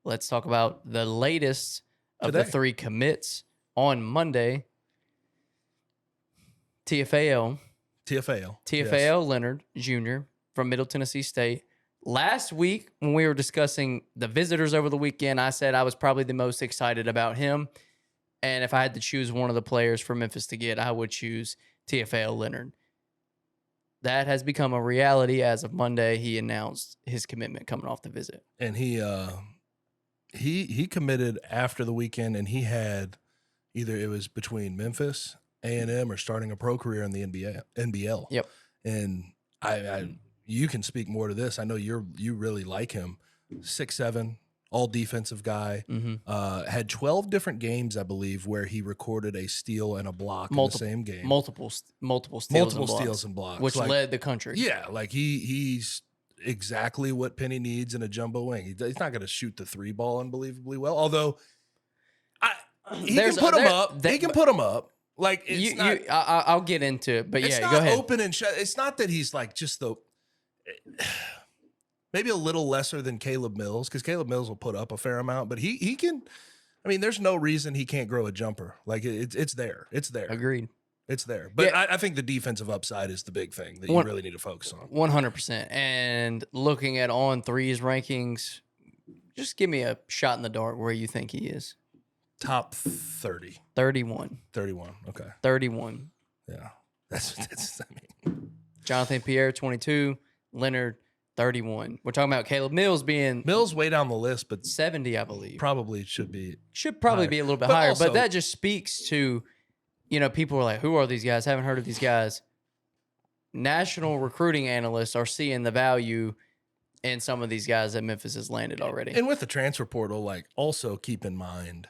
let's talk about the latest of the 3 commits on Monday. Teafale Lenard Jr. from Middle Tennessee State. Last week, when we were discussing the visitors over the weekend, I said I was probably the most excited about him. And if I had to choose one of the players for Memphis to get, I would choose Teafale Lenard. That has become a reality as of Monday. He announced his commitment coming off the visit. And he committed after the weekend, and he had either it was between Memphis, A&M, or starting a pro career in the NBL. Yep. And you can speak more to this. I know you really like him. 6'7", all defensive guy. Mm-hmm. Had 12 different games, I believe, where he recorded a steal and a block in the same game. Multiple steals and blocks, which led the country. Yeah, like he's exactly what Penny needs in a jumbo wing. He's not going to shoot the 3 ball unbelievably well, although he can put him up. He can put him up. Like I'll get into it, but yeah, go ahead. Open and shut. It's not that he's like just the maybe a little lesser than Caleb Mills, because Caleb Mills will put up a fair amount, but he can. I mean, there's no reason he can't grow a jumper. Like it's there. It's there. Agreed. It's there. But yeah. I think the defensive upside is the big thing that you really need to focus on. 100%. And looking at On 3's rankings, just give me a shot in the dark where you think he is. Top 30. 31. 31. Okay. 31. Yeah. That's I mean. Jonathan Pierre, 22. Leonard, 31. We're talking about Caleb Mills being... Mills way down the list, but... 70, I believe. Probably should be... Should probably be a little bit higher. Also, but that just speaks to, people are like, who are these guys? Haven't heard of these guys. National recruiting analysts are seeing the value in some of these guys that Memphis has landed already. And with the transfer portal, also keep in mind,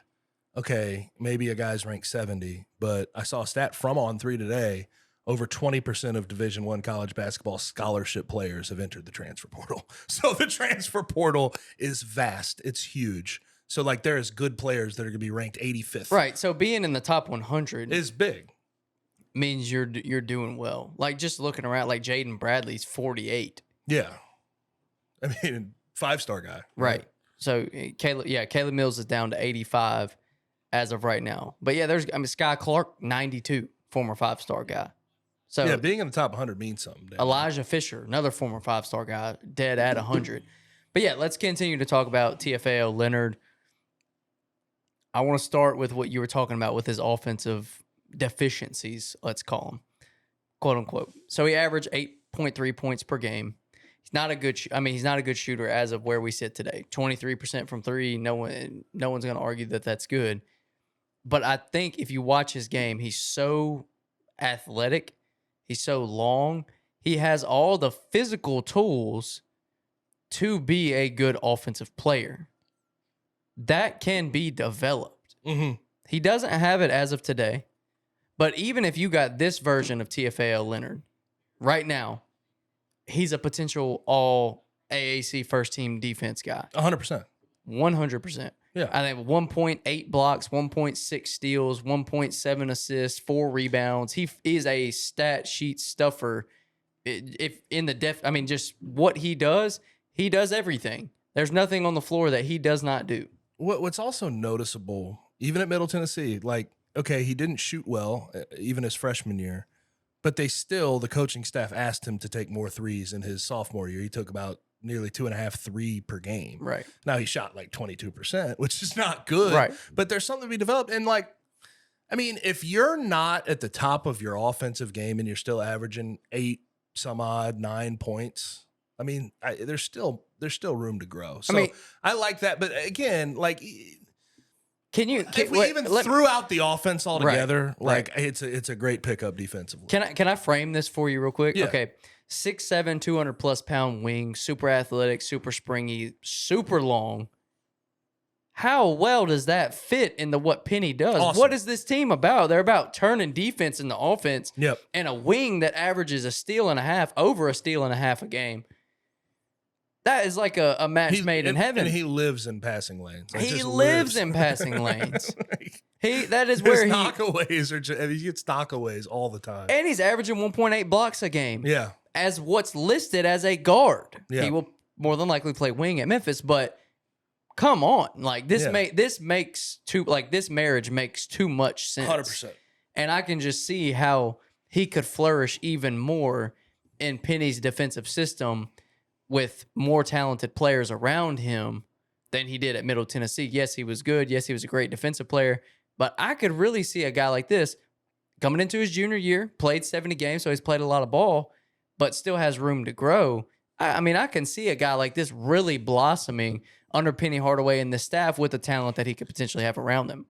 okay, maybe a guy's ranked 70, but I saw a stat from On 3 today. Over 20% of Division I college basketball scholarship players have entered the transfer portal. So the transfer portal is vast. It's huge. So there's good players that are going to be ranked 85th. Right. So being in the top 100 is big. Means you're doing well. Just looking around, Jaden Bradley's 48. Yeah. I mean, 5-star guy. Right. So Caleb Mills is down to 85 as of right now. But yeah, Sky Clark, 92, former 5-star guy. So yeah, being in the top 100 means something. Elijah Fisher, another former 5-star guy, dead at 100. But yeah, let's continue to talk about Teafale Lenard. I want to start with what you were talking about with his offensive deficiencies, let's call them, quote unquote. So he averaged 8.3 points per game. He's not a good shooter as of where we sit today. 23% from 3. No one's going to argue that that's good. But I think if you watch his game, he's so athletic. He's so long. He has all the physical tools to be a good offensive player. That can be developed. Mm-hmm. He doesn't have it as of today. But even if you got this version of Teafale Lenard right now, he's a potential all AAC first team defense guy. 100%. 100%. Yeah. I think 1.8 blocks, 1.6 steals, 1.7 assists, 4 rebounds. He is a stat sheet stuffer. Just what he does everything. There's nothing on the floor that he does not do. What's also noticeable, even at Middle Tennessee, okay, he didn't shoot well, even his freshman year, but the coaching staff asked him to take more threes in his sophomore year. He took about nearly 2.5 3 per game. Right. Now he shot 22%, which is not good. Right. But there's something to be developed. And if you're not at the top of your offensive game and you're still averaging 9 points, there's still room to grow. So I like that. But again, if we threw out the offense altogether, right. It's a great pickup defensively. Can I frame this for you real quick? Yeah. Okay. 6'7", 200+ pound wing, super athletic, super springy, super long. How well does that fit into what Penny does? Awesome. What is this team about? They're about turning defense into offense. Yep. And a wing that averages over a steal and a half a game. That is like a match made in heaven. And he lives in passing lanes. He lives in passing lanes. That is where he gets knockaways all the time. And he's averaging 1.8 blocks a game. Yeah. As what's listed as a guard. Yeah. He will more than likely play wing at Memphis, but come on, like this Yeah. this marriage makes too much sense. 100%. And I can just see how he could flourish even more in Penny's defensive system with more talented players around him than he did at Middle Tennessee. Yes, he was good. Yes, he was a great defensive player. But I could really see a guy like this coming into his junior year, played 70 games, so he's played a lot of ball, but still has room to grow. I mean, I can see a guy like this really blossoming under Penny Hardaway and the staff with the talent that he could potentially have around them.